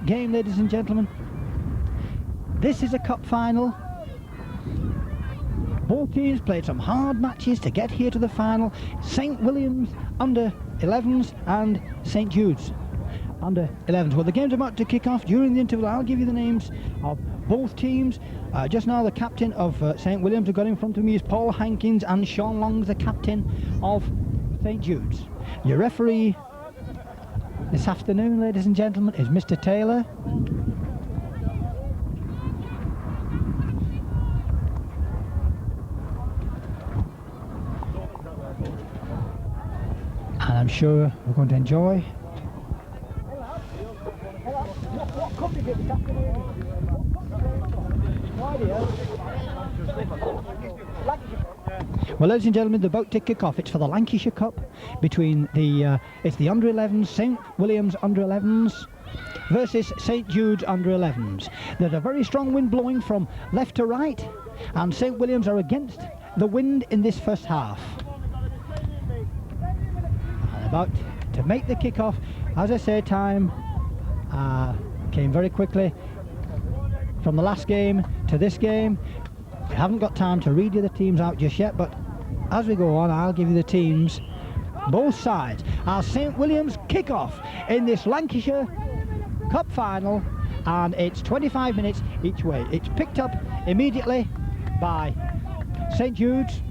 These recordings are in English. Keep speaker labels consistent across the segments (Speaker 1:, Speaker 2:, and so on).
Speaker 1: great game, ladies and gentlemen. This is a cup final. Both teams played some hard matches to get here to the final. St William's under 11s and St Jude's under 11s. Well, the game's about to kick off. During the interval, I'll give you the names of both teams. Just now, the captain of St William's, who got in front of me, is Paul Hankins, and Sean Long's the captain of St Jude's. Your referee this afternoon, ladies and gentlemen, is Mr Taylor. And I'm sure we're going to enjoy. Well, ladies and gentlemen, the boat to kick off. It's for the Lancashire Cup between it's the under 11s, St William's under 11s versus St Jude's under 11s. There's a very strong wind blowing from left to right, and St William's are against the wind in this first half. And about to make the kick-off, as I say, time came very quickly from the last game to this game. We haven't got time to read you the teams out just yet, but as we go on, I'll give you the teams, both sides. Our St William's kick-off in this Lancashire Cup final, and it's 25 minutes each way. It's picked up immediately by St Jude's,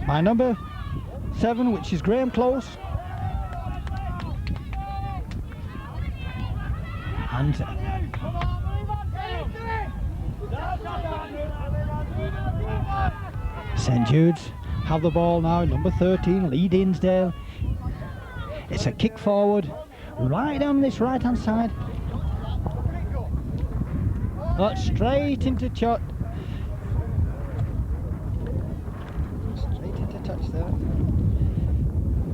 Speaker 1: by number 7, which is Graham Close, and St Jude's have the ball now, number 13, Lee Dinsdale. It's a kick forward, right on this right-hand side. But straight into touch. Straight into touch there.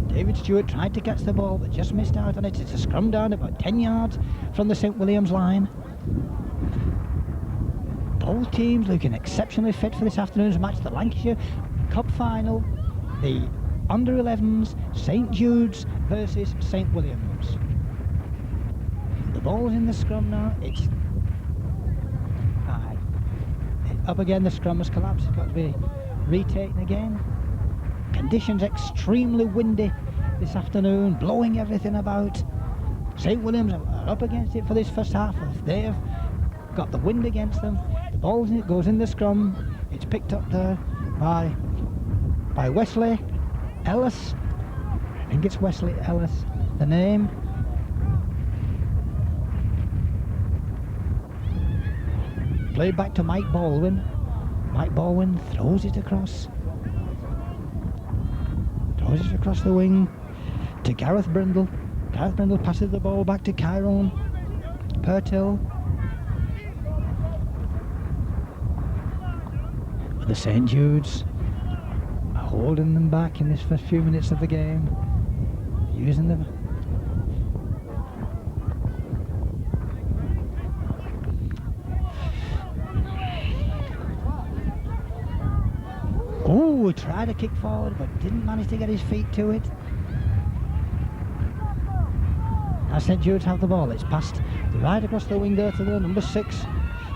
Speaker 1: David Stewart tried to catch the ball, but just missed out on it. It's a scrum down about 10 yards from the St William's line. Both teams looking exceptionally fit for this afternoon's match, the Lancashire Cup final, the under 11s, St Jude's versus St William's. The ball's in the scrum now. It's up again. The scrum has collapsed. It's got to be retaken again. Conditions extremely windy this afternoon, blowing everything about. St William's are up against it for this first half. They've got the wind against them. The ball goes in the scrum. It's picked up there by Wesley Ellis. I think it's Wesley Ellis, the name. Played back to Mike Baldwin. Mike Baldwin throws it across. Throws it across the wing to Gareth Brindle. Gareth Brindle passes the ball back to Kyrone Pertill. The St Jude's are holding them back in this first few minutes of the game, using them. Oh, tried to kick forward but didn't manage to get his feet to it. Now St Jude's have the ball. It's passed right across the wing there to the number 6,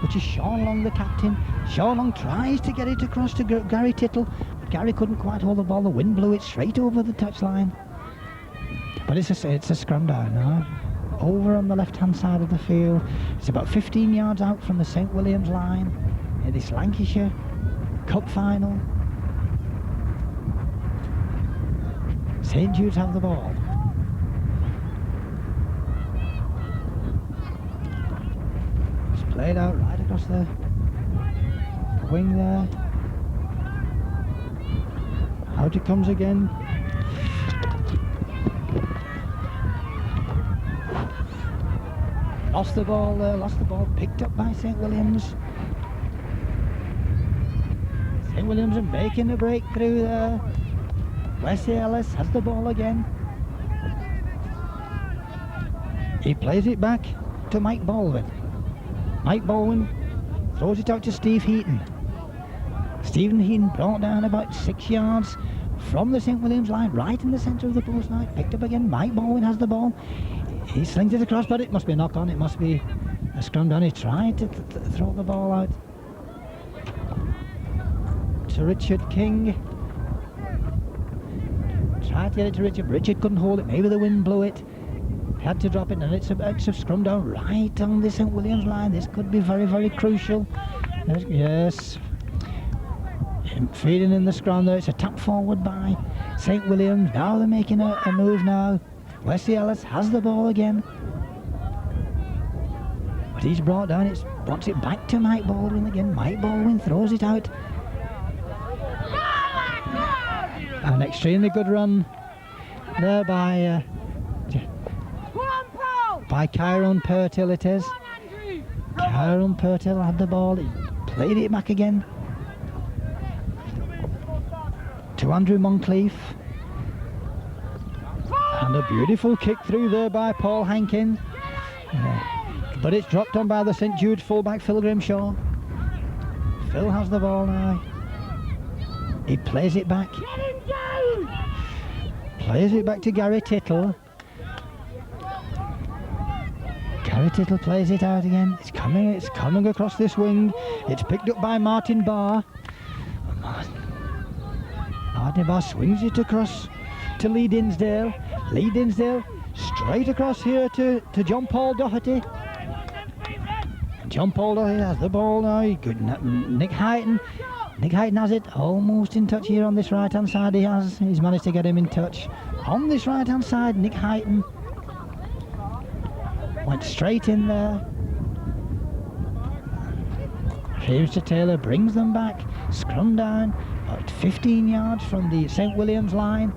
Speaker 1: which is Sean Long, the captain. Sean Long tries to get it across to Gary Tittle, but Gary couldn't quite hold the ball. The wind blew it straight over the touchline. But it's a scrum down now, over on the left-hand side of the field. It's about 15 yards out from the St William's line in this Lancashire Cup final. St Jude's have the ball. It's played out right across the wing there. Out it comes again. Lost the ball there, lost the ball, picked up by St William's. St William's are making a breakthrough there. Wesley Ellis has the ball again. He plays it back to Mike Baldwin. Mike Baldwin throws it out to Steve Heaton. Stephen Heaton brought down about 6 yards from the St William's line, right in the centre of the post now. Picked up again. Mike Baldwin has the ball. He slings it across, but it must be a knock on. It must be a scrum down. He tried to throw the ball out to Richard King. Tried to get it to Richard. Richard couldn't hold it. Maybe the wind blew it. Had to drop it, and it's a scrum down right on the St Williams line. This could be very, very crucial. Yes. Feeding in the scrum there. It's a tap forward by St Williams. Now they're making a move now. Wesley Ellis has the ball again. But he's brought down. It wants it back to Mike Baldwin again. Mike Baldwin throws it out. An extremely good run there by Kieran Purtill it is. Kieran Purtill had the ball. He played it back again to Andrew Moncrief. And a beautiful kick through there by Paul Hankin. But it's dropped on by the St Jude's fullback Phil Grimshaw. Phil has the ball now. He plays it back. Plays it back to Gary Tittle. Gary Tittle plays it out again. It's coming across this wing. It's picked up by Martin Barr. Martin Barr swings it across to Lee Dinsdale. Lee Dinsdale straight across here to John Paul Doherty. John Paul Doherty has the ball now. Good. Nick Heighton. Nick Heighton has it almost in touch here on this right hand side. He's managed to get him in touch on this right hand side. Nick Heighton went straight in there. James Taylor brings them back. Scrum down about 15 yards from the St Williams line.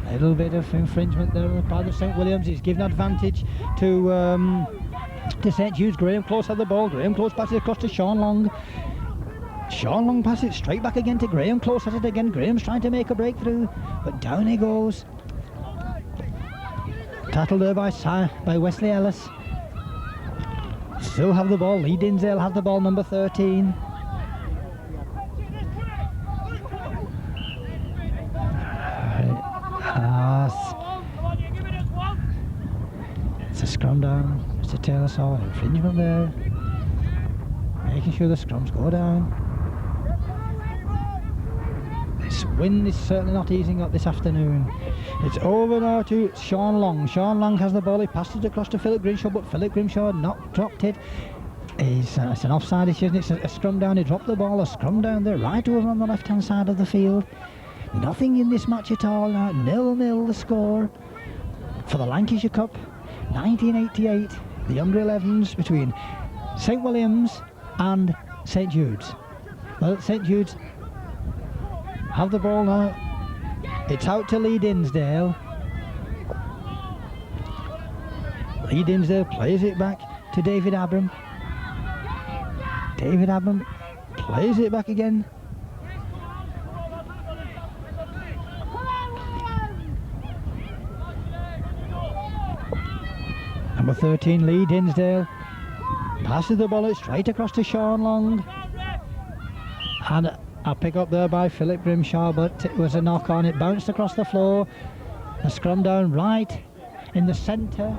Speaker 1: A little bit of infringement there by the St Williams. He's given advantage to St Jude's. Graham Close had the ball. Graham Close passes across to Sean Long. Sean Long passes it straight back again to Graham Close. Has it again. Graham's trying to make a breakthrough, but down he goes. Tackled there by Wesley Ellis. Still have the ball. Lee Dinsdale has the ball, number 13. It's a scrum down. Mr. Taylor saw an infringement there. Making sure the scrums go down. This wind is certainly not easing up this afternoon. It's over now to Sean Long. Sean Long has the ball. He passed it across to Philip Grimshaw, but Philip Grimshaw not dropped it. It's an offside issue. It's a scrum down. He dropped the ball. A scrum down there right over on the left hand side of the field. Nothing in this match at all now. 0-0 the score for the Lancashire Cup 1988. The under 11s between St Williams and St Jude's. Well, St Jude's have the ball now. It's out to Lee Dinsdale. Lee Dinsdale plays it back to David Abram. David Abram plays it back again. Number 13, Lee Dinsdale, passes the ball straight across to Sean Long. And a pick up there by Philip Grimshaw, but it was a knock on. It bounced across the floor. A scrum down right in the centre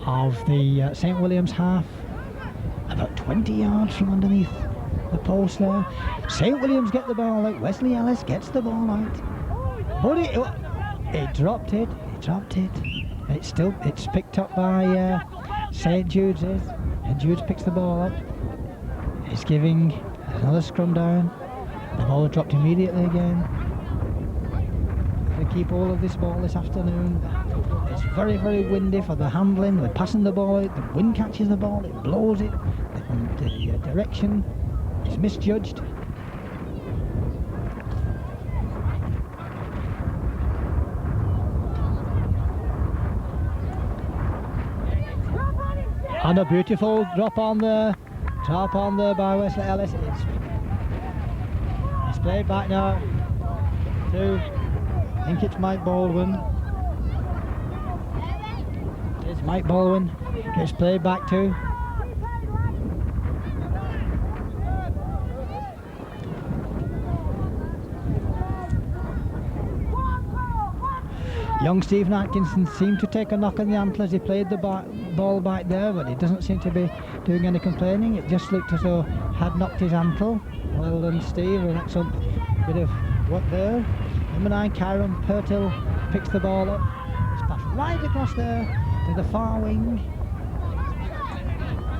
Speaker 1: of the St Williams half, about 20 yards from underneath the post there. St Williams get the ball out. Wesley Ellis gets the ball out, but it dropped it. It dropped it. It's picked up by St Jude's. And Jude's picks the ball up. It's giving another scrum down. The ball dropped immediately again. They keep all of this ball this afternoon. It's very, very windy for the handling. They're passing the ball out. The wind catches the ball. It blows it. The direction is misjudged. And a beautiful drop on there by Wesley Ellis. It's played back now to, I think it's Mike Baldwin. It's Mike Baldwin. It's played back to Young Stephen Atkinson seemed to take a knock on the ankle as he played the ball back there, but he doesn't seem to be doing any complaining. It just looked as though had knocked his ankle. Well done, Steve, an excellent bit of work there. Number 9, Kyron Pertil picks the ball up. It's passed right across there to the far wing.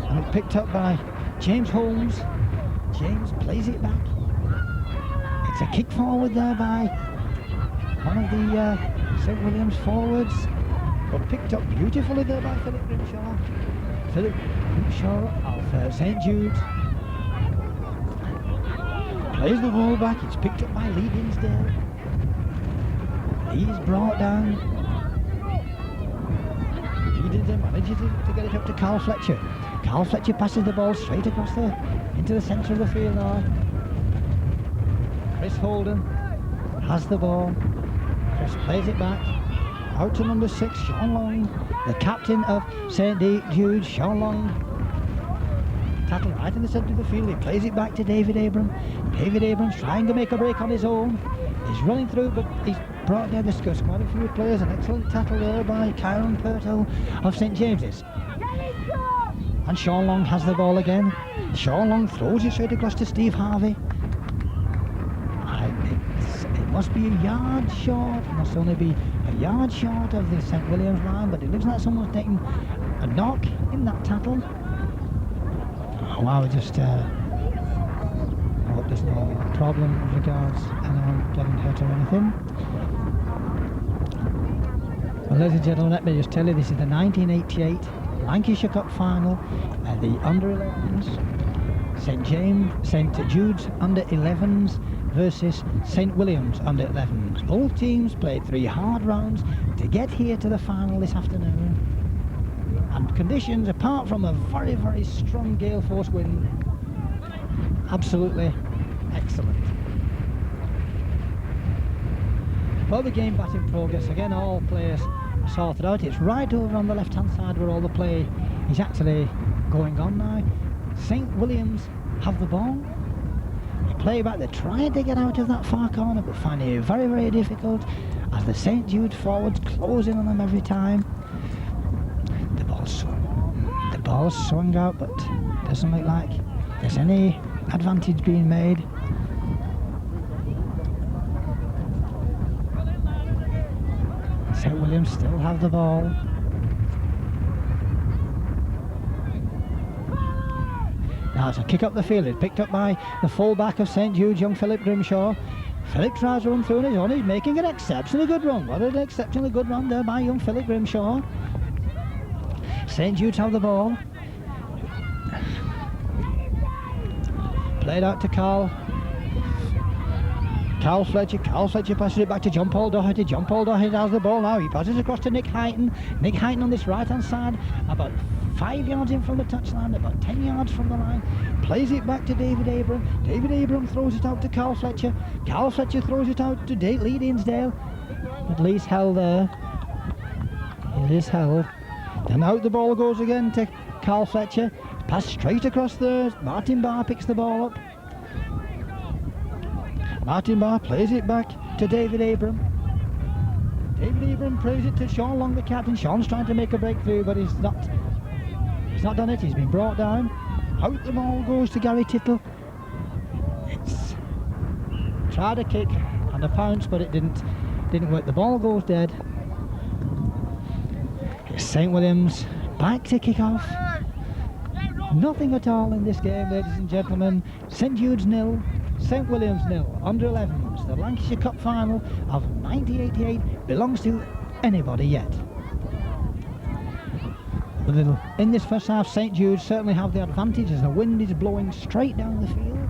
Speaker 1: And it's picked up by James Holmes. James plays it back. It's a kick forward there by one of the St Williams forwards, but picked up beautifully there by Philip Grimshaw. Philip Grimshaw of St Jude's plays the ball back. It's picked up by Lee Dinsdale. He's brought down. Lee Dinsdale manages to get it up to Carl Fletcher. Carl Fletcher passes the ball straight across into the centre of the field now. Chris Holden has the ball. Chris plays it back. Out to number 6, Sean Long, the captain of St Jude's. Sean Long tackle right in the centre of the field. He plays it back to David Abram. David Abram's trying to make a break on his own. He's running through, but he's brought down the scuffs. Quite a few players. An excellent tackle there by Kyron Pertil of St James's. And Sean Long has the ball again. Sean Long throws it straight across to Steve Harvey. It must be a yard short. It must only be a yard short of the St Williams line, but it looks like someone's taking a knock in that tackle. Oh, wow, just hope there's no problem with regards anyone getting hurt or anything. Well, ladies and gentlemen, let me just tell you, this is the 1988 Lancashire Cup final, the under-11s, St Jude's under-11s versus St Williams under-11s. Both teams played 3 hard rounds to get here to the final this afternoon, and conditions, apart from a very, very strong gale force wind, absolutely excellent. Well, the game back in progress again. All players sorted out. It's right over on the left hand side where all the play is actually going on now. St Williams have the ball. They play back. They're trying to get out of that far corner, but finding it very, very difficult as the St Jude forwards close in on them every time. The ball's swung out, but doesn't look like there's any advantage being made. St Williams still have the ball. Now it's a kick up the field. It's picked up by the full-back of St Jude's, young Philip Grimshaw. Philip tries to run through on his own. He's making an exceptionally good run. What an exceptionally good run there by young Philip Grimshaw. St Jude's have the ball. Played out to Carl Fletcher. Carl Fletcher passes it back to John Paul Doherty. John Paul Doherty has the ball now. He passes across to Nick Heighton. Nick Heighton on this right hand side, about 5 yards in from the touchline, about 10 yards from the line. Plays it back to David Abram. David Abram throws it out to Carl Fletcher. Carl Fletcher throws it out to Lee Dinsdale. But Lee's held there. He is held. Then out the ball goes again to Carl Fletcher. Pass straight across there. Martin Barr picks the ball up. Martin Barr plays it back to David Abram. David Abram plays it to Sean Long, the captain. Sean's trying to make a breakthrough, but he's not done it. He's been brought down. Out the ball goes to Gary Tittle. It's tried a kick and a pounce, but it didn't work. The ball goes dead. It's St Williams back to kick off. Nothing at all in this game, ladies and gentlemen. St Jude's 0, St Williams 0, under 11s. The Lancashire Cup final of 1988 belongs to anybody yet. In this first half, St Jude's certainly have the advantage as the wind is blowing straight down the field.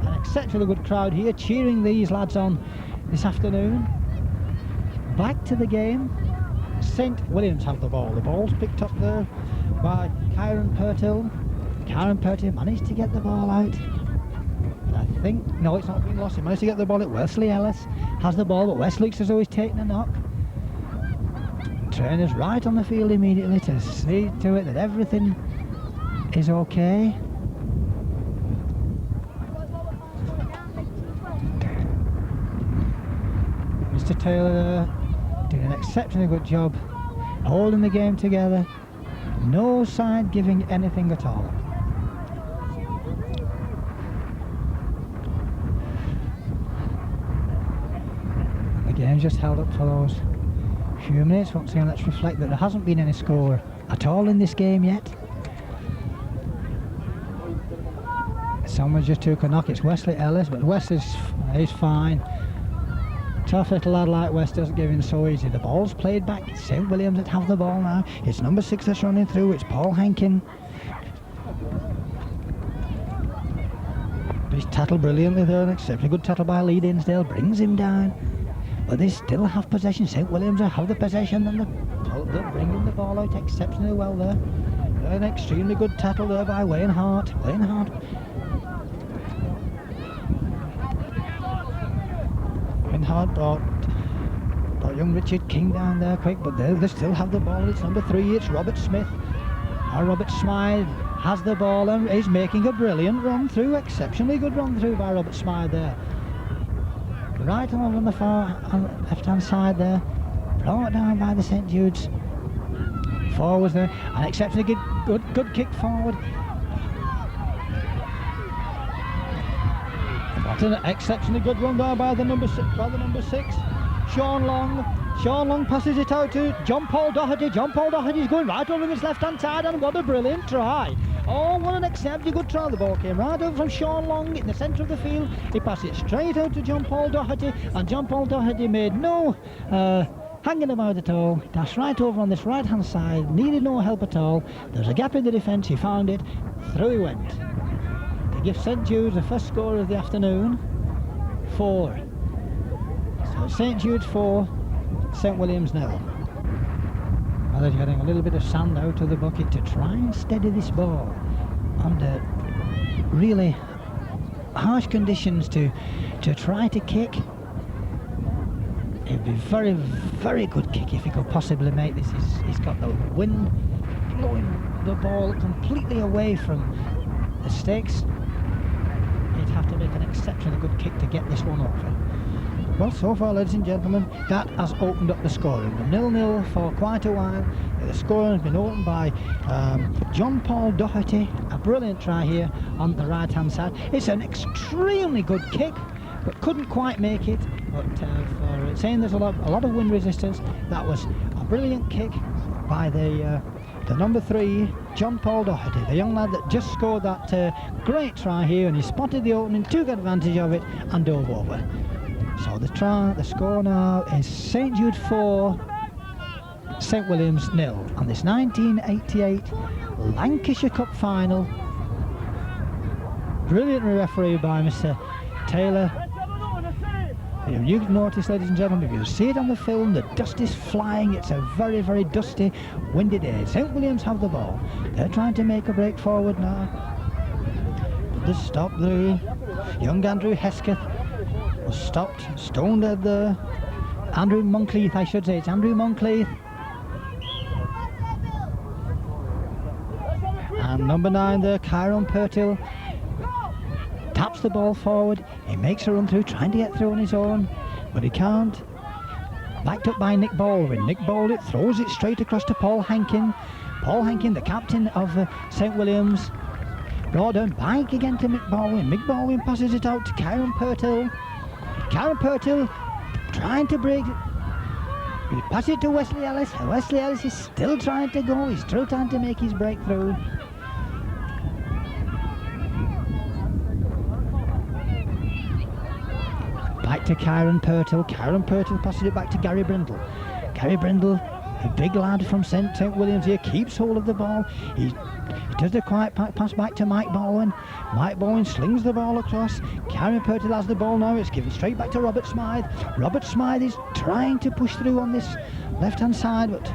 Speaker 1: An exceptionally good crowd here cheering these lads on this afternoon. Back to the game. St Williams have the ball. The ball's picked up there by Kyron Pertil. Kyron Pertil managed to get the ball out. I think, no, it's not been lost. He managed to get the ball at Wesley Ellis. Has the ball, but Wesley looks as though he's taking a knock. Trainer's right on the field immediately to see to it that everything is okay. Mr. Taylor doing an exceptionally good job holding the game together. No side giving anything at all. And the game's just held up for those few minutes. Once again, let's reflect that there hasn't been any score at all in this game yet. Someone just took a knock. It's Wesley Ellis, but West is fine. Tough little lad like West doesn't give in so easy. The ball's played back. It's St Williams that have the ball now. It's number 6 that's running through. It's Paul Hankin. He's tackled brilliantly there. An exceptionally good tackle by Lee Dinsdale. Brings him down. But they still have possession. St Williams have the possession, and they're bringing the ball out exceptionally well there. An extremely good tackle there by Wayne Hart. Wayne Hart brought young Richard King down there quick, but they still have the ball. It's number 3, it's Robert Smith. Robert Smythe has the ball and is making a brilliant run through. Exceptionally good run through by Robert Smythe there. Right over on the far left hand side there. Brought down by the St Jude's forwards there. An exceptionally good kick forward. What an exceptionally good run there by the number 6. Sean Long. Sean Long passes it out to John Paul Doherty. John Paul Doherty's going right over his left hand side, and what a brilliant try. Oh, what an exceptionally good try. The ball came right over from Sean Long in the centre of the field. He passed it straight out to John Paul Doherty, and John Paul Doherty made no hanging about at all. Dashed right over on this right hand side, needed no help at all. There's a gap in the defence, he found it, through he went. To give St Jude's the first score of the afternoon, 4. So St Jude's 4, St Williams 0. Now they're getting a little bit of sand out of the bucket to try and steady this ball under really harsh conditions to try to kick. It'd be very, very good kick if he could possibly make this. He's got the wind blowing the ball completely away from the stakes. He'd have to make an exceptionally good kick to get this one over. Well, so far, ladies and gentlemen, that has opened up the scoring. 0-0 for quite a while. The scoring has been opened by John Paul Doherty. A brilliant try here on the right-hand side. It's an extremely good kick, but couldn't quite make it. But for saying there's a lot of wind resistance, that was a brilliant kick by the number 3, John Paul Doherty, the young lad that just scored that great try here, and he spotted the opening, took advantage of it, and dove over. So the score now is St Jude 4, St Williams 0 on this 1988 Lancashire Cup final. Brilliantly refereed by Mr. Taylor. You can notice, ladies and gentlemen, if you see it on the film, the dust is flying. It's a very, very dusty, windy day. St Williams have the ball. They're trying to make a break forward now. But they stopped the young Andrew Hesketh. Was stopped, stone dead there. Andrew Moncrief, I should say. It's Andrew Moncrief. And number 9 there, Kyron Pertil. Taps the ball forward. He makes a run through, trying to get through on his own, but he can't. Backed up by Nick Baldwin. Nick Baldwin throws it straight across to Paul Hankin. Paul Hankin, the captain of St Williams. Brought down back again to Mick Baldwin. Mick Baldwin passes it out to Kyron Pertil. Kyron Pertil trying to break it. He passes it to Wesley Ellis. Wesley Ellis is still trying to go. He's still trying to make his breakthrough. Back to Kyron Pertil. Kyron Pertil passes it back to Gary Brindle. Gary Brindle, a big lad from St Williams here, keeps hold of the ball. He does the quiet pass back to Mike Baldwin. Mike Baldwin slings the ball across. Kyron Pertil has the ball now. It's given straight back to Robert Smythe. Robert Smythe is trying to push through on this left-hand side, but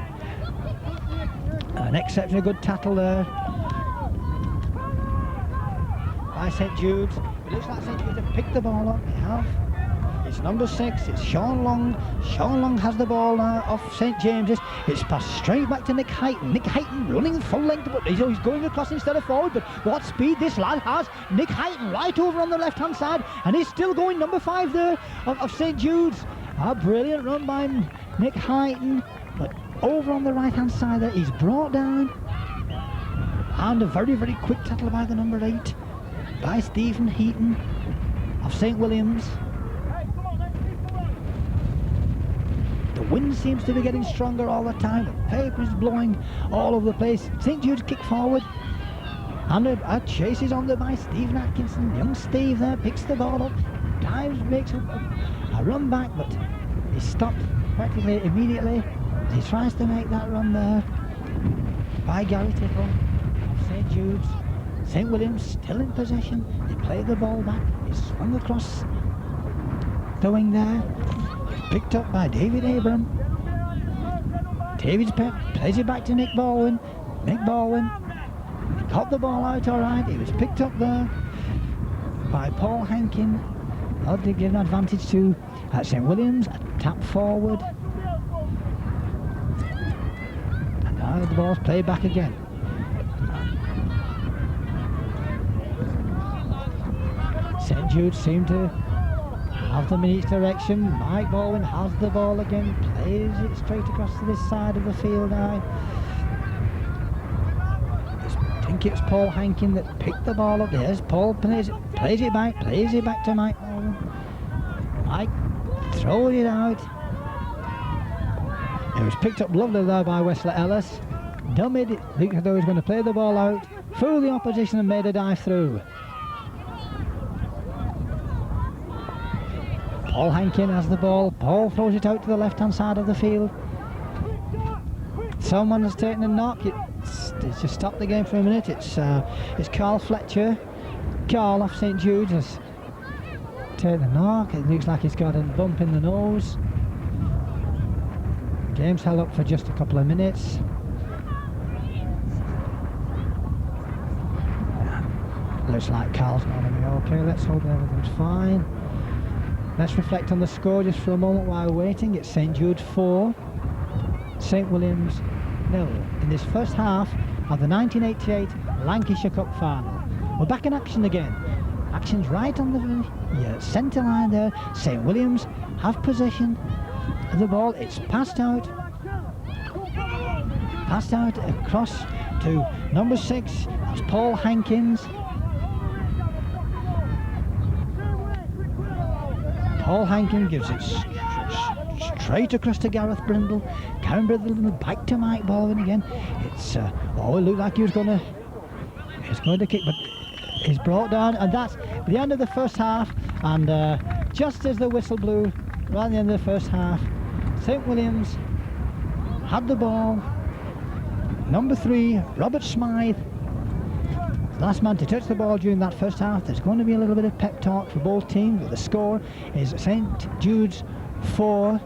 Speaker 1: an exceptionally good tackle there by St Jude's. It looks like St Jude's have picked the ball up. They have. It's number 6, it's Sean Long. Sean Long has the ball now off St James's. It's passed straight back to Nick Heighton. Nick Heighton running full length, but he's going across instead of forward. But what speed this lad has. Nick Heighton right over on the left hand side, and he's still going, number 5 there of St Jude's. A brilliant run by Nick Heighton, but over on the right hand side there, he's brought down. And a very, very quick tackle by the number 8, by Stephen Heaton of St Williams. The wind seems to be getting stronger all the time. The paper is blowing all over the place. St Jude's kick forward. And a chase is on there by Stephen Atkinson. Young Steve there picks the ball up, dives, makes a run back, but he's stopped practically immediately as he tries to make that run there by Gary Tittle of St Jude's. St Williams still in possession. They play the ball back. It's swung across the wing there. Picked up by David Abram. David plays it back to Nick Baldwin. Nick Baldwin got the ball out all right. He was picked up there by Paul Hankin. That did give an advantage to St Williams. A tap forward. And now the ball's played back again. St Jude seemed to have them in each direction. Mike Baldwin has the ball again, plays it straight across to this side of the field now. I think it's Paul Hankin that picked the ball up. There's Paul, plays it back to Mike Baldwin. Mike throwing it out. It was picked up lovely there by Wesley Ellis. Dummied it, looked as though he was going to play the ball out, fooled the opposition and made a dive through. Paul Hankin has the ball. Paul throws it out to the left-hand side of the field. Someone has taken a knock. It's just stopped the game for a minute. It's Carl Fletcher. Carl off St Jude's has taken the knock. It looks like he's got a bump in the nose. The game's held up for just a couple of minutes. Looks like Carl's not going to be okay. Let's hope everything's fine. Let's reflect on the score just for a moment while waiting. It's St Jude 4, St Williams 0 in this first half of the 1988 Lancashire Cup final. We're back in action again. Action's right on the centre line there. St Williams have possession of the ball. It's passed out across to number 6. That's Paul Hankins. Paul Hankin gives it straight across to Gareth Brindle. Gareth Brindle back to Mike Baldwin again. It's it looked like he's going to kick, but he's brought down, and that's the end of the first half. And just as the whistle blew, right at the end of the first half, St Williams had the ball. Number 3, Robert Smythe, last man to touch the ball during that first half. There's going to be a little bit of pep talk for both teams, but the score is St Jude's 4,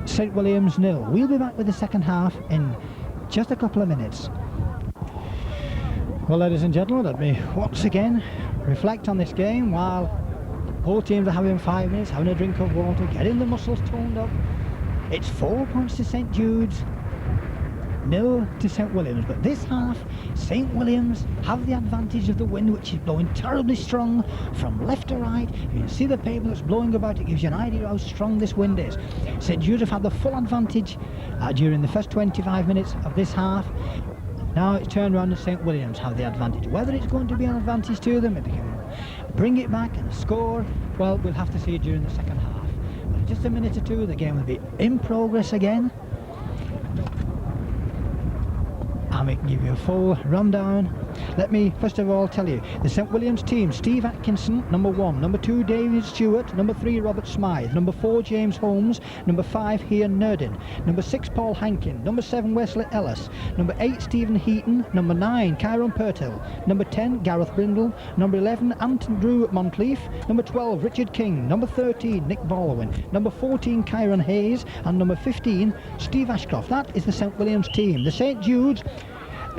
Speaker 1: St Williams 0. We'll be back with the second half in just a couple of minutes. Well, ladies and gentlemen, let me once again reflect on this game while both teams are having 5 minutes, having a drink of water, getting the muscles toned up. It's 4 points to St Jude's, 0 to St Williams, but this half St Williams have the advantage of the wind, which is blowing terribly strong from left to right. You can see the paper that's blowing about. It gives you an idea how strong this wind is. St Jude have had the full advantage during the first 25 minutes of this half. Now it's turned around and St Williams have the advantage. Whether it's going to be an advantage to them, if they can bring it back and score, well, we'll have to see it during the second half. But in just a minute or two the game will be in progress again. And we can give you a full rundown. Let me first of all tell you the St Williams team: Steve Atkinson, number 1, number 2 David Stewart, number 3 Robert Smythe, number 4 James Holmes, number 5 Ian Nerdin, number 6 Paul Hankin, number 7 Wesley Ellis, number 8 Stephen Heaton, number 9 Kyron Purtill, number 10 Gareth Brindle, number 11 Andrew Monteith, number 12 Richard King, number 13 Nick Baldwin, number 14 Kyron Hayes, and number 15 Steve Ashcroft. That is the St Williams team. The St Jude's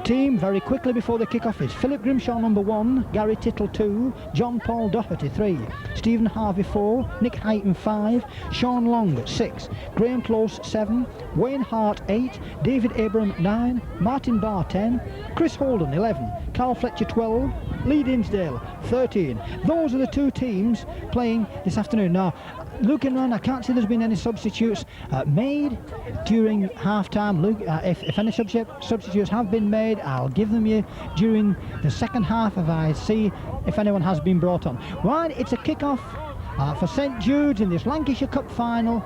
Speaker 1: team, very quickly before the kick-off, is Philip Grimshaw number 1, Gary Tittle 2, John Paul Doherty 3, Stephen Harvey 4, Nick Heighton 5, Sean Long 6, Graham Close 7, Wayne Hart 8, David Abram 9, Martin Barr 10, Chris Holden 11, Carl Fletcher 12, Lee Dinsdale 13. Those are the two teams playing this afternoon. Now, looking around, I can't see there's been any substitutes made during half-time. If any substitutes have been made, I'll give them you during the second half if I see if anyone has been brought on. Right, it's a kick-off for St Jude's in this Lancashire Cup final.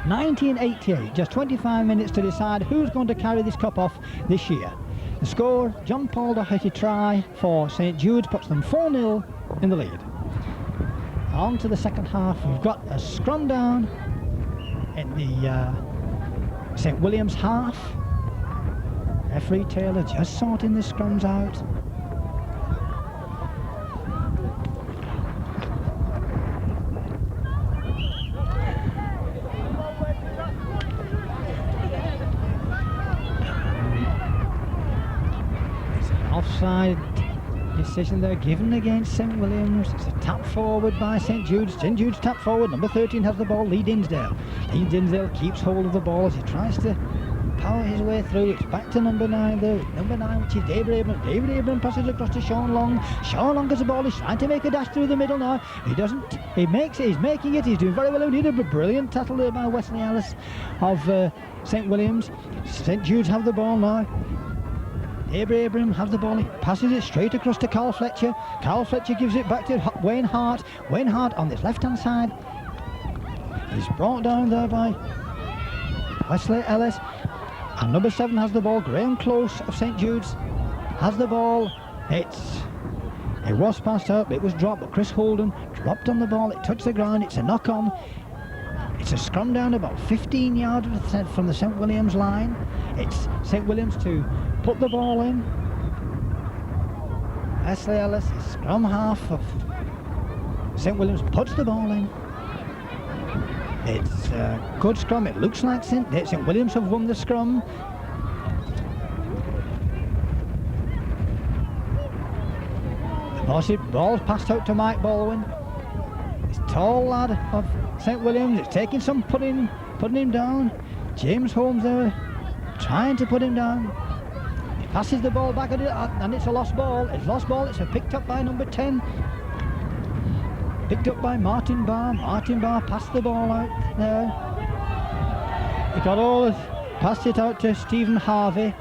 Speaker 1: 1988, just 25 minutes to decide who's going to carry this cup off this year. The score, John Paul Doherty try for St Jude's puts them 4-0 in the lead. On to the second half, we've got a scrum down in the St William's half. Referee Taylor just sorting the scrums out. It's an offside decision there given against St Williams. It's a tap forward by St Jude's. St Jude's tap forward. Number 13 has the ball. Lee Dinsdale. Lee Dinsdale keeps hold of the ball as he tries to power his way through. It's back to number 9 there. Number 9, which is David Abram. David Abram passes across to Sean Long. Sean Long has the ball. He's trying to make a dash through the middle now. He doesn't. He makes it. He's making it. He's doing very well indeed. A brilliant tackle there by Wesley Ellis of St Williams. St Jude's have the ball now. Abraham has the ball, he passes it straight across to Carl Fletcher. Carl Fletcher gives it back to Wayne Hart. Wayne Hart on this left-hand side. He's brought down there by Wesley Ellis. And number 7 has the ball. Graham Close of St Jude's has the ball. It was passed out, it was dropped, but Chris Holden dropped on the ball. It touched the ground, it's a knock-on. It's a scrum down about 15 yards from the St Williams line. It's St Williams to put the ball in. Wesley Ellis, scrum half of St Williams, puts the ball in. It's a good scrum. It looks like St Williams have won the scrum. The ball's passed out to Mike Baldwin. This tall lad of St Williams is taking some putting him down. James Holmes there trying to put him down. He passes the ball back at it, and it's a lost ball. It's lost ball. It's picked up by number 10. Picked up by Martin Barr. Martin Barr passed the ball out there. He got all it, passed it out to Stephen Harvey.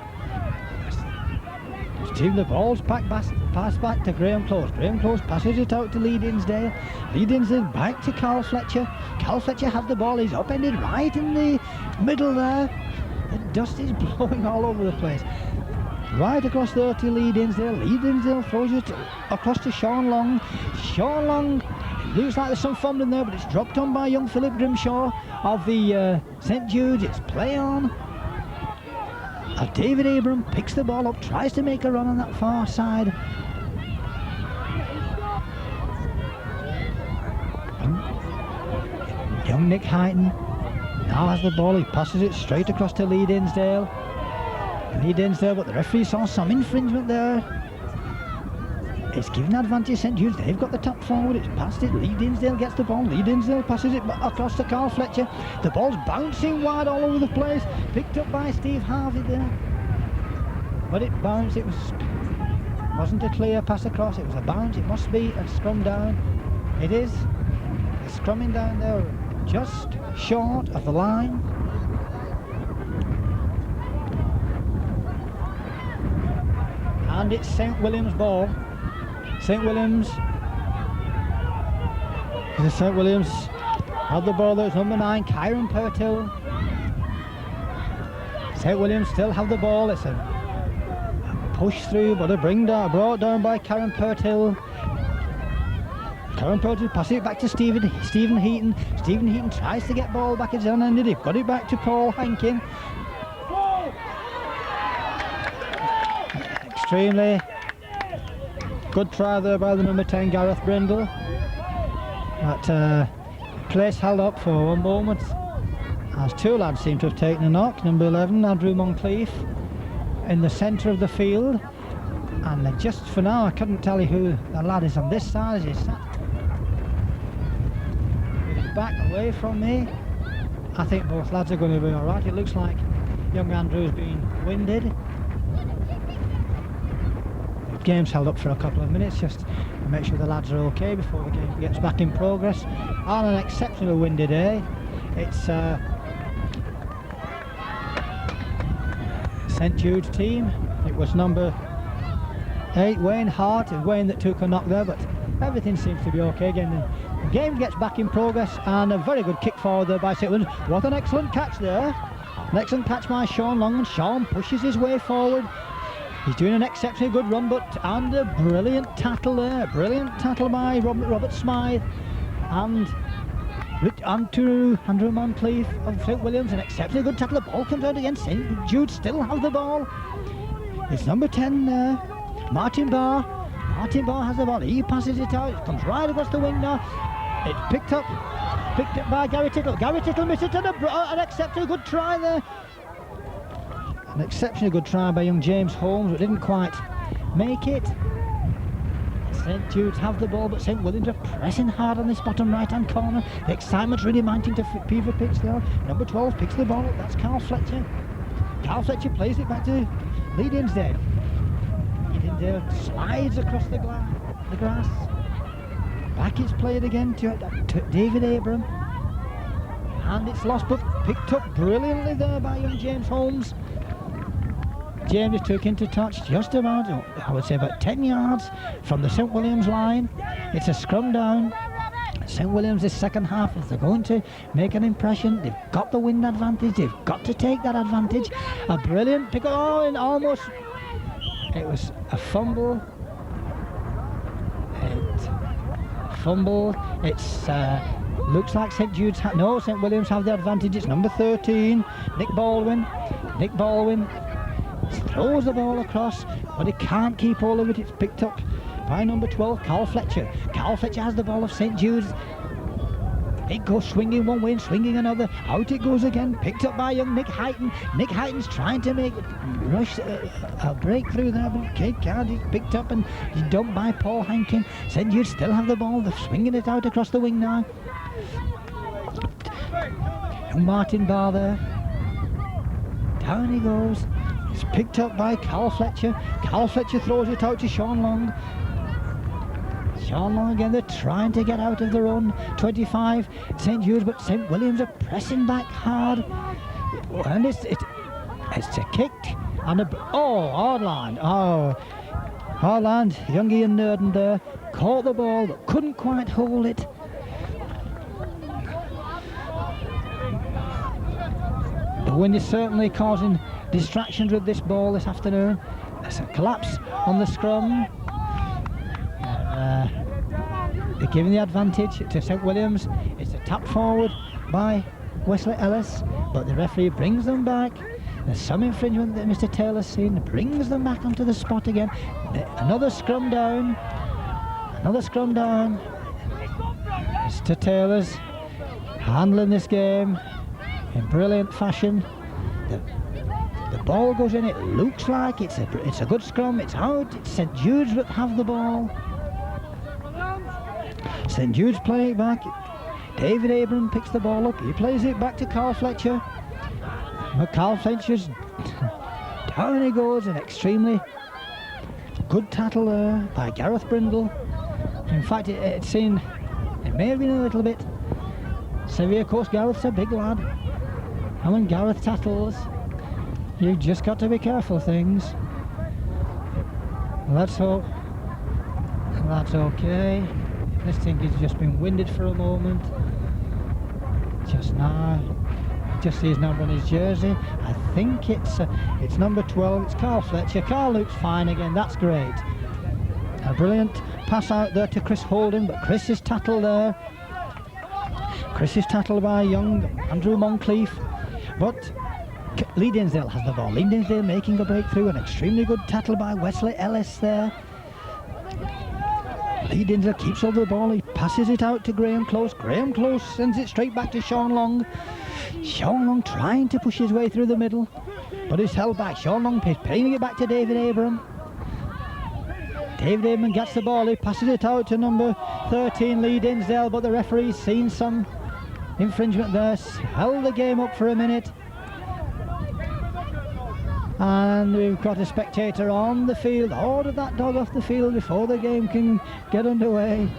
Speaker 1: The ball's passed back to Graham Close. Graham Close passes it out to Lee Dinsdale. Lee Dinsdale back to Carl Fletcher. Carl Fletcher has the ball. He's upended right in the middle there. The dust is blowing all over the place. Right across there to Lee Dinsdale. Lee Dinsdale throws it across to Sean Long. Sean Long, it looks like there's some fumbling there, but it's dropped on by young Philip Grimshaw of the St Jude's. It's play on. David Abram picks the ball up, tries to make a run on that far side. Young Nick Heighton now has the ball. He passes it straight across to Lee Dinsdale. Lee Dinsdale, but the referee saw some infringement there. It's given advantage St Jude's. They've got the tap forward. It's passed it. Lee Dinsdale gets the ball. Lee Dinsdale passes it across to Carl Fletcher. The ball's bouncing wide all over the place. Picked up by Steve Harvey there. But it bounced. It wasn't a clear pass across. It was a bounce. It must be a scrum down. It is. It's scrumming down there just short of the line. And it's St Williams' ball. St Williams had the ball. There's number 9, Kyron Pertill. St Williams still have the ball. It's a push through, but brought down by Kyron Pertill. Kyron Pertill passes it back to Stephen Heaton. Stephen Heaton tries to get ball back. It's unended. He got it back to Paul Hankin. Extremely good try there by the number 10, Gareth Brindle. That place held up for one moment as two lads seem to have taken a knock. Number 11, Andrew Moncrief, in the centre of the field. And just for now, I couldn't tell you who the lad is on this side. He's sat with his back away from me. I think both lads are going to be alright. It looks like young Andrew's been winded. Game's held up for a couple of minutes, just and make sure the lads are okay before the game gets back in progress. On an exceptionally windy day, it's St Jude's team. It was number 8, Wayne Hart. It was Wayne that took a knock there, but everything seems to be okay again. The game gets back in progress, and a very good kick forward there by St Williams. What an excellent catch there. An excellent catch by Sean Long, and Sean pushes his way forward. He's doing an exceptionally good run, and a brilliant tackle there. Brilliant tackle by Robert Smythe, and to Andrew Moncrief of St Williams. An exceptionally good tackle. The ball comes out again. St Jude still have the ball. It's number 10 there, Martin Barr. Martin Barr has the ball. He passes it out. It comes right across the wing now. It's picked up by Gary Tittle. Gary Tittle missed it, and an exceptionally good try there. An exceptionally good try by young James Holmes, but didn't quite make it. St Jude's have the ball, but St Williams are pressing hard on this bottom right-hand corner. The excitement's really mounting to Peter Pitts there. Number 12 picks the ball up. That's Carl Fletcher. Carl Fletcher plays it back to Lee Dinsdale. Lee Dinsdale slides across the grass. Back it's played again to David Abram. And it's lost, but picked up brilliantly there by young James Holmes. James took into touch just about, I would say, about 10 yards from the St Williams line. It's a scrum down. St Williams this second half, if they're going to make an impression, they've got the wind advantage, they've got to take that advantage. A brilliant pick, and almost, it was a fumble. It's looks like St Jude's St Williams have the advantage. It's number 13, Nick Baldwin throws the ball across, but he can't keep hold of it. It's picked up by number 12, Carl Fletcher. Carl Fletcher has the ball of St Jude's. It goes swinging one way and swinging another. Out it goes again, picked up by young Nick Heighton. Nick Heighton's trying to make a breakthrough there, but Kate can't. He's picked up and he's dumped by Paul Hankin. St Jude still have the ball. They're swinging it out across the wing now. Young Martin Barr there. Down he goes. It's picked up by Carl Fletcher. Carl Fletcher throws it out to Sean Long. Sean Long again, they're trying to get out of their own 25, St Jude's, but St Williams are pressing back hard. And it's a kick and Hardland. Hardland, young Ian Nurden there, caught the ball but couldn't quite hold it. The wind is certainly causing distractions with this ball this afternoon. There's a collapse on the scrum. They're giving the advantage to St Williams. It's a tap forward by Wesley Ellis, but the referee brings them back. There's some infringement that Mr Taylor's seen, brings them back onto the spot again. Another scrum down. Mr Taylor's handling this game in brilliant fashion. The ball goes in. It looks like it's a good scrum. It's out. It's St Jude's that have the ball. St Jude's playing it back. David Abram picks the ball up. He plays it back to Carl Fletcher. But Carl Fletcher's down he goes. An extremely good tackle there by Gareth Brindle. In fact, it may have been a little bit severe. Of course, Gareth's a big lad, and when Gareth tackles, you've just got to be careful of things. Let's hope that's okay. This thing has just been winded for a moment. Just now, just see his number on his jersey. I think it's number 12. It's Carl Fletcher. Carl looks fine again. That's great. A brilliant pass out there to Chris Holden, but Chris is tackled there. Chris is tackled by young Andrew Moncrief, but Lee Dinsdale has the ball. Lee Dinsdale making a breakthrough. An extremely good tackle by Wesley Ellis there. Lee Dinsdale keeps over the ball. He passes it out to Graham Close. Graham Close sends it straight back to Sean Long. Sean Long trying to push his way through the middle, but he's held back. Sean Long playing it back to David Abram. David Abram gets the ball. He passes it out to number 13, Lee Dinsdale, but the referee's seen some infringement there. Held the game up for a minute. And we've got a spectator on the field. Order that dog off the field before the game can get underway.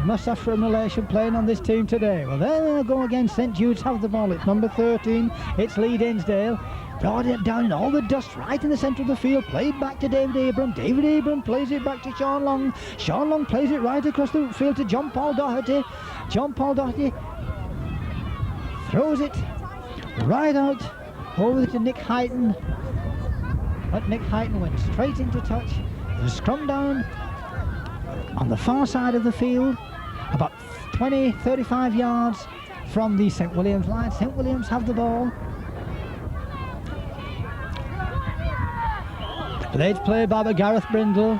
Speaker 1: Must have from relation playing on this team today. Well, there they go again. St Jude's have the ball. It's number 13. It's Lee Dinsdale. Brought it down in all the dust right in the centre of the field. Played back to David Abram. David Abram plays it back to Sean Long. Sean Long plays it right across the field to John Paul Doherty. John Paul Doherty throws it right out over to Nick Heighton. But Nick Heighton went straight into touch. There's a scrum down on the far side of the field, about 20-35 yards from the St Williams line. St Williams have the ball. Blades played by Gareth Brindle.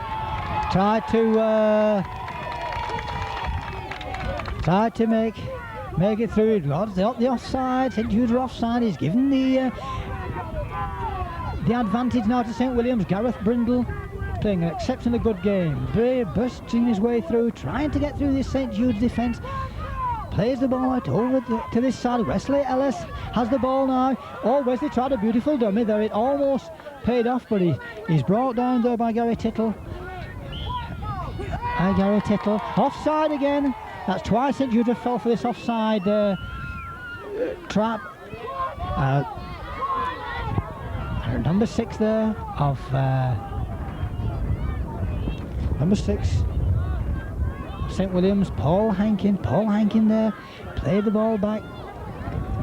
Speaker 1: Tried to make it through. Got the offside. St Jude's are offside. He's given the advantage now to St Williams. Gareth Brindle playing an exceptionally good game. Bray bursting his way through, trying to get through this St Jude's defence. Plays the ball out over to this side. Wesley Ellis has the ball now. Oh, Wesley tried a beautiful dummy there. It almost paid off, but he's brought down there by Gary Tittle. Gary Tittle. Offside again. That's twice St Jude have fell for this offside trap. Number 6 there of number 6 St Williams, Paul Hankin there, played the ball back.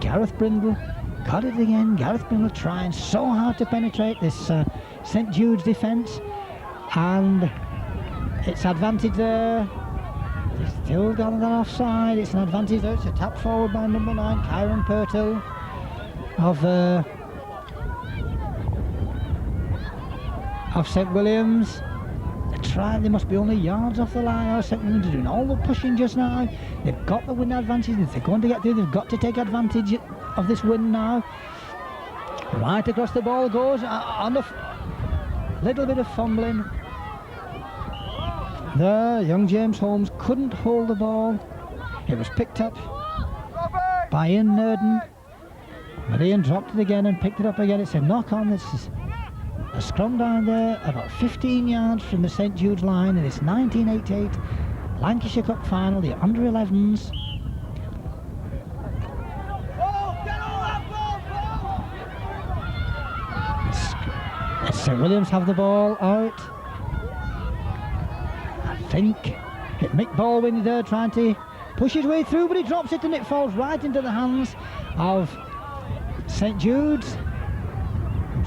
Speaker 1: Gareth Brindle got it again. Gareth Brindle trying so hard to penetrate this St Jude's defence, and it's advantage there. He's still got that offside. It's an advantage there. It's a tap forward by number 9, Kyron Purtill of St Williams. They must be only yards off the line. St Williams are doing all the pushing just now. They've got the win advantage. If they're going to get through, they've got to take advantage of this win now. Right across the ball goes on a little bit of fumbling. There, young James Holmes couldn't hold the ball. It was picked up by Ian Nerden, but Ian dropped it again and picked it up again. It's a knock on. This is a scrum down there about 15 yards from the St Jude's line, and it's 1988 Lancashire Cup final, the under-11s. St Williams have the ball out. I think Mick Baldwin there trying to push his way through, but he drops it and it falls right into the hands of St Jude's.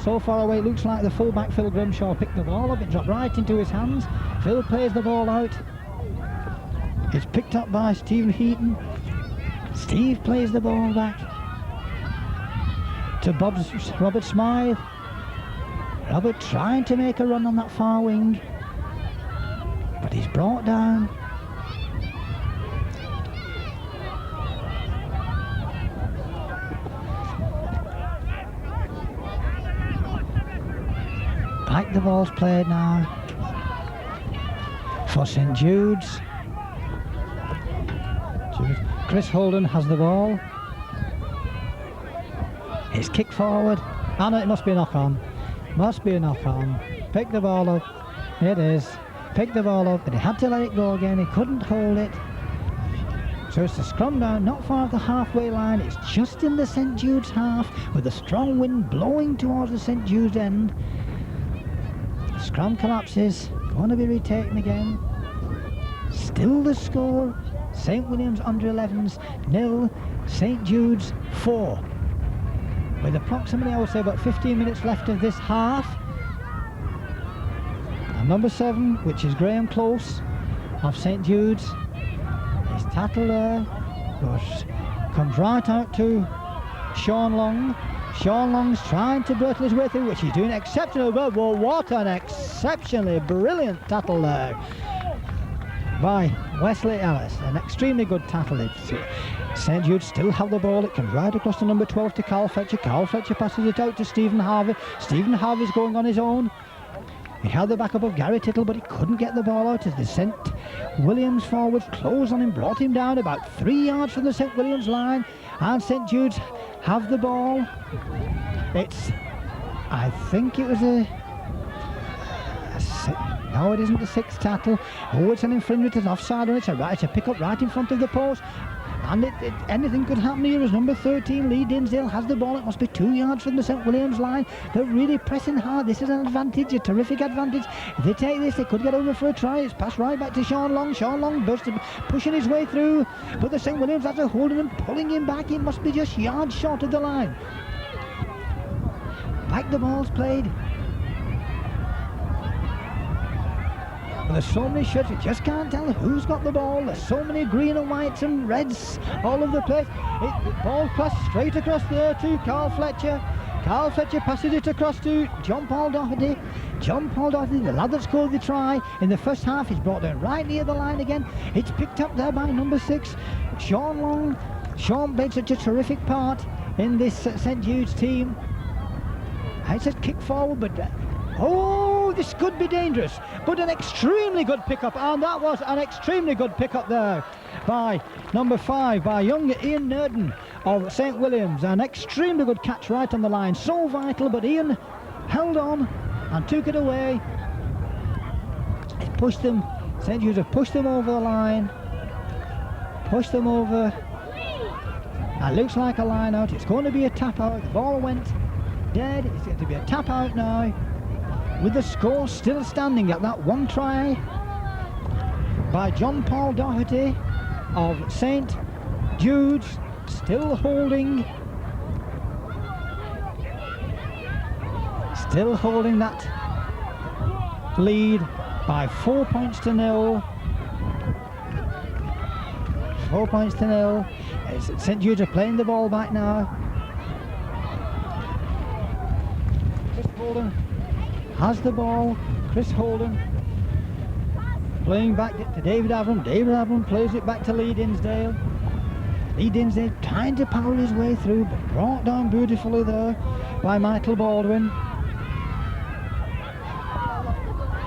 Speaker 1: So far away, it looks like the fullback Phil Grimshaw picked the ball up. It dropped right into his hands. Phil plays the ball out. It's picked up by Stephen Heaton. Steve plays the ball back to Robert Smythe. Robert trying to make a run on that far wing, but he's brought down. Back the ball's played now for St Jude's. Chris Holden has the ball. It's kicked forward. Oh no, it must be a knock on. Must be a knock on. Pick the ball up. It is. Pick the ball up, but he had to let it go again. He couldn't hold it. So it's a scrum down, not far off the halfway line. It's just in the St Jude's half, with a strong wind blowing towards the St Jude's end. Scrum collapses, going to be retaken again. Still the score, St Williams under-11s 0, St Jude's 4. With approximately, I would say, about 15 minutes left of this half. And number 7, which is Graham Close of St Jude's, his tackle there comes right out to Sean Long. Sean Long's trying to battle his way through, which he's doing exceptionally well. Whoa, what an exceptionally brilliant tackle there by Wesley Ellis. An extremely good tackle. St Jude still have the ball. It comes right across to number 12 to Carl Fletcher. Carl Fletcher passes it out to Stephen Harvey. Stephen Harvey's going on his own. He had the backup of Gary Tittle, but he couldn't get the ball out as they sent Williams forwards, closed on him, brought him down about 3 yards from the St Williams line, and St Jude's have the ball. It's I think it was no, it isn't a sixth tackle. Oh, it's an infringement, it's offside, and it's a pick up right in front of the post. And anything could happen here as number 13, Lee Dinsdale, has the ball. It must be 2 yards from the St Williams line. They're really pressing hard. This is an advantage, a terrific advantage. If they take this, they could get over for a try. It's passed right back to Sean Long. Sean Long pushing his way through, but the St Williams has a hold of him, pulling him back. It must be just yards short of the line. Back the ball's played. But there's so many shirts, you just can't tell who's got the ball. There's so many green and whites and reds all over the place. The ball passed straight across there to Carl Fletcher. Carl Fletcher passes it across to John Paul Doherty. John Paul Doherty, the lad that scored the try in the first half, is brought down right near the line again. It's picked up there by number 6, Sean Long. Sean played such a terrific part in this St Jude's team. It's a kick forward, but oh, this could be dangerous, but an extremely good pickup, and that was an extremely good pickup there by number 5, by young Ian Nurden of St Williams. An extremely good catch right on the line, so vital, but Ian held on and took it away. It pushed them, St Jude's have pushed them over the line, pushed them over. It looks like a line out. It's going to be a tap out. The ball went dead. It's going to be a tap out now, with the score still standing at that 1 try by John Paul Doherty of St Jude's, still holding that lead by 4 points to 0. 4 points to 0. St Jude's are playing the ball back now. Chris Holden has the ball. Chris Holden playing back to David Avram. David Avram plays it back to Lee Dinsdale. Lee Dinsdale trying to power his way through, but brought down beautifully there by Michael Baldwin.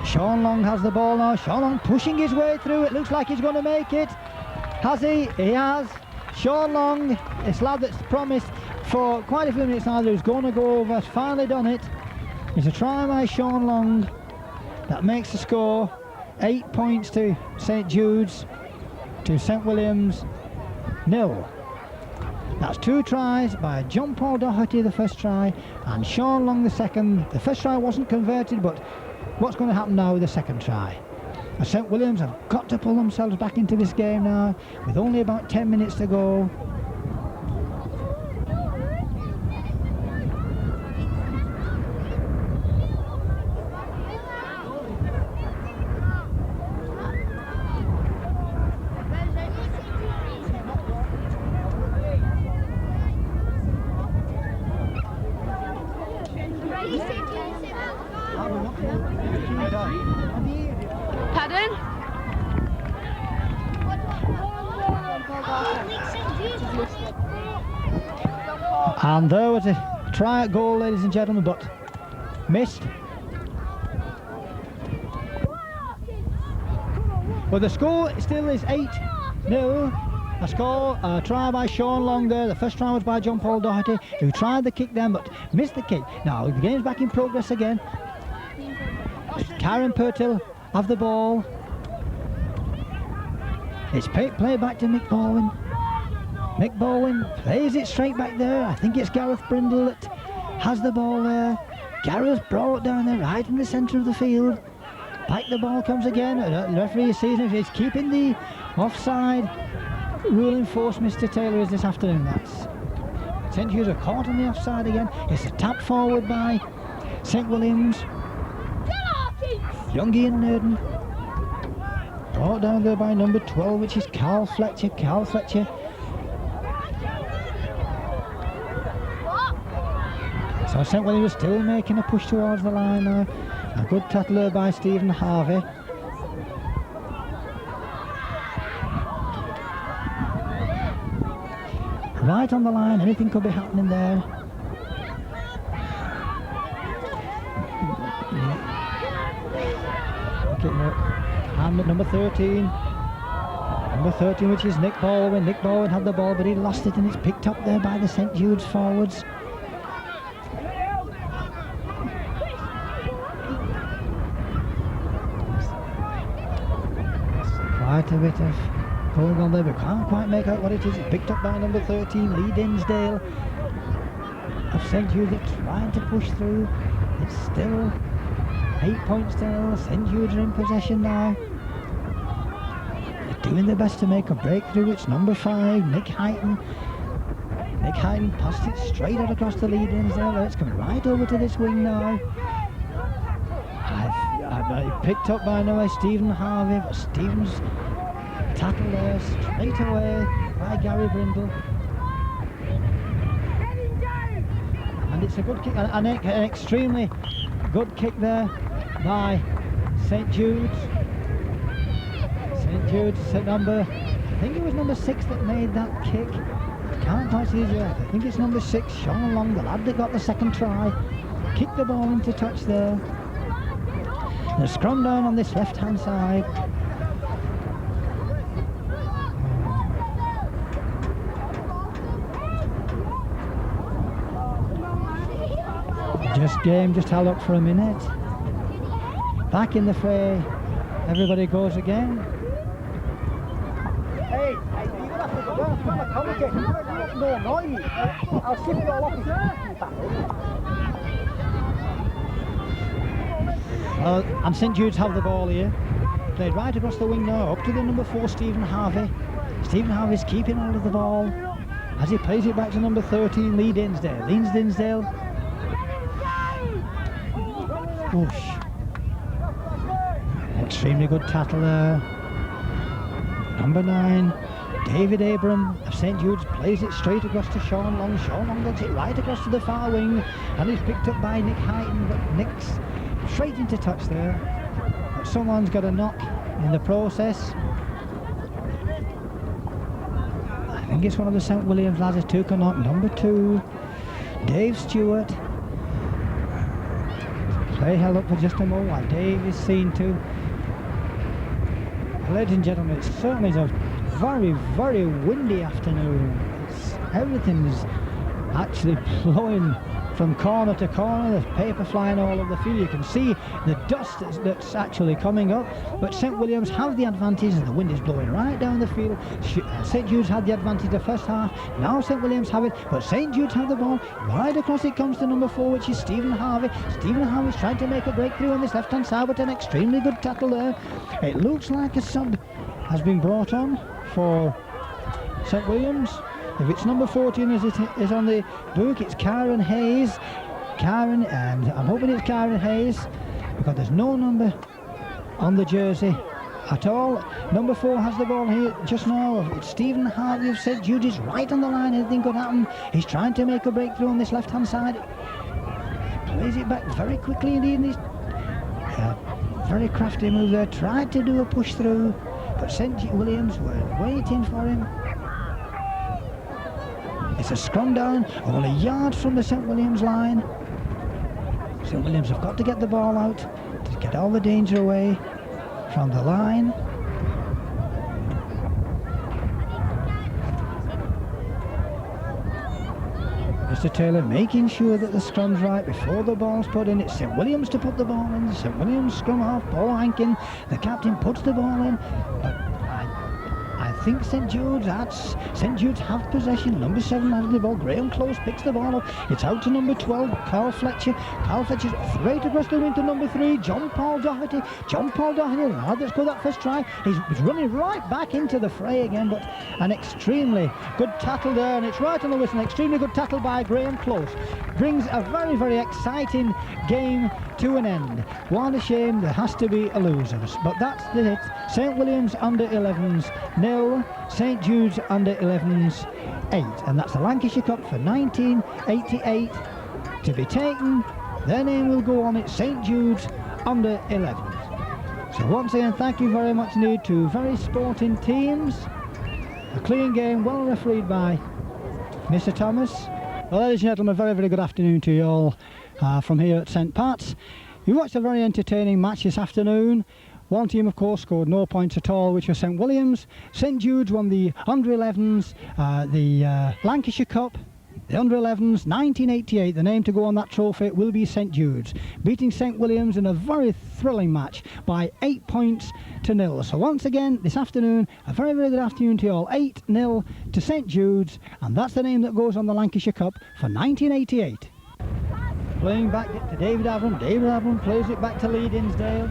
Speaker 1: Sean Long has the ball now. Sean Long pushing his way through. It looks like he's going to make it. Has he? He has. Sean Long, this lad that's promised for quite a few minutes now, who's going to go over, has finally done it. It's a try by Sean Long that makes the score 8 points to St Jude's, to St Williams 0. That's 2 tries by John Paul Doherty, the first try, and Sean Long, the second. The first try wasn't converted, but what's going to happen now with the second try? St Williams have got to pull themselves back into this game now, with only about 10 minutes to go.
Speaker 2: Pardon?
Speaker 1: And there was a try at goal, ladies and gentlemen, but missed. But the score still is 8-0. A try by Sean Long there. The first try was by John Paul Doherty, who tried the kick then but missed the kick. Now the game's back in progress again. Karen Purtill have the ball. It's played back to Mick Baldwin. Mick Baldwin plays it straight back there. I think it's Gareth Brindle that has the ball there. Gareth brought down there right in the centre of the field. Back the ball comes again. The referee sees if he's keeping the offside rule enforced, Mr. Taylor, is this afternoon. That's St Jude's are caught on the offside again. It's a tap forward by St Williams. Young Ian Nurden brought down there by number 12, which is Carl Fletcher. Carl Fletcher. So St Williams is still making a push towards the line now. A good tackle there by Stephen Harvey. Right on the line, anything could be happening there. And number 13. Number 13, which is Nick Baldwin. Nick Baldwin had the ball, but he lost it, and it's picked up there by the St Jude's forwards. little bit of going on there, but can't quite make out what it is. It's picked up by number 13, Lee Dinsdale of St Jude's. They're trying to push through. It's still 8 points still. St Jude's are in possession now. They're doing their best to make a breakthrough. It's number 5, Nick Heighton. Nick Heighton passed it straight out across the Lee Dinsdale. It's coming right over to this wing now. Picked up by now Stephen Harvey, but Stephen's tackled there straight away by Gary Brindle. And it's a good kick, an extremely good kick there by St Jude's. St Jude's number, I think it was number 6 that made that kick. I can't quite see it. I think it's number 6, Sean Long, the lad that got the second try. Kicked the ball into touch there. The scrum down on this left-hand side. Game just held up for a minute. Back in the fray. Everybody goes again.
Speaker 2: Hey, you're gonna have to go down. I'm a commentator. No noise. I'll skip it all off.
Speaker 1: And St Jude's have the ball here. Played right across the wing now, up to the number 4, Stephen Harvey. Stephen Harvey's keeping hold of the ball as he plays it back to number 13, Lee Dinsdale. Lee Dinsdale. Whoosh. Extremely good tackle there. Number 9, David Abram of St Jude's plays it straight across to Sean Long. Sean Long gets it right across to the far wing and is picked up by Nick Heighton, but Nick's straight into touch there. But someone's got a knock in the process. I think it's one of the St Williams lads who took a knock. Number 2, Dave Stewart. Play held up for just a moment while Dave is seen to. Ladies and gentlemen, it certainly is a very, very windy afternoon. Everything is actually blowing from corner to corner. There's paper flying all over the field. You can see the dust that's actually coming up. But St Williams have the advantage and the wind is blowing right down the field. St Jude's had the advantage the first half. Now St Williams have it, but St Jude's have the ball. Right across it comes to number 4, which is Stephen Harvey. Stephen Harvey's trying to make a breakthrough on this left-hand side, but an extremely good tackle there. It looks like a sub has been brought on for St Williams. If it's number 14 as it is on the book, it's Karen Hayes. And I'm hoping it's Karen Hayes because there's no number on the jersey at all. Number 4 has the ball here just now. It's Stephen Harvey of St Jude. He's right on the line. Anything could happen. He's trying to make a breakthrough on this left-hand side. He plays it back very quickly indeed. He's very crafty move there. Tried to do a push through, but St Williams were waiting for him. It's a scrum down, only a yard from the St Williams line. St Williams have got to get the ball out to get all the danger away from the line. Mr Taylor making sure that the scrum's right before the ball's put in. It's St Williams to put the ball in. St Williams scrum half, Paul Hankin, the captain, puts the ball in. But I think St Jude's have possession. Number 7 has the ball. Graham Close picks the ball up. It's out to number 12, Carl Fletcher. Carl Fletcher's straight across the wing to number 3, John Paul Doherty. John Paul Doherty, now let's go that first try. He's running right back into the fray again, but an extremely good tackle there, and it's right on the whistle. An extremely good tackle by Graham Close. Brings a very, very exciting game to an end. What a shame there has to be a loser, but that's it. St Williams under 11s 0, St Jude's under 11s 8, and that's the Lancashire Cup for 1988 to be taken. Their name will go on it, St Jude's under 11s. So once again, thank you very much indeed to very sporting teams. A clean game, well refereed by Mr Thomas. Well, ladies and gentlemen, a very, very good afternoon to you all from here at St Pat's. You watched a very entertaining match this afternoon. One team, of course, scored no points at all, which was St Williams. St Jude's won the under 11s, the Lancashire Cup. The under-11s, 1988, the name to go on that trophy will be St Jude's, beating St William's in a very thrilling match by 8 points to 0. So once again, this afternoon, a very, very good afternoon to you all. 8-0 to St Jude's, and that's the name that goes on the Lancashire Cup for 1988. Playing back to David Avram. David Avram plays it back to Lee Dinsdale.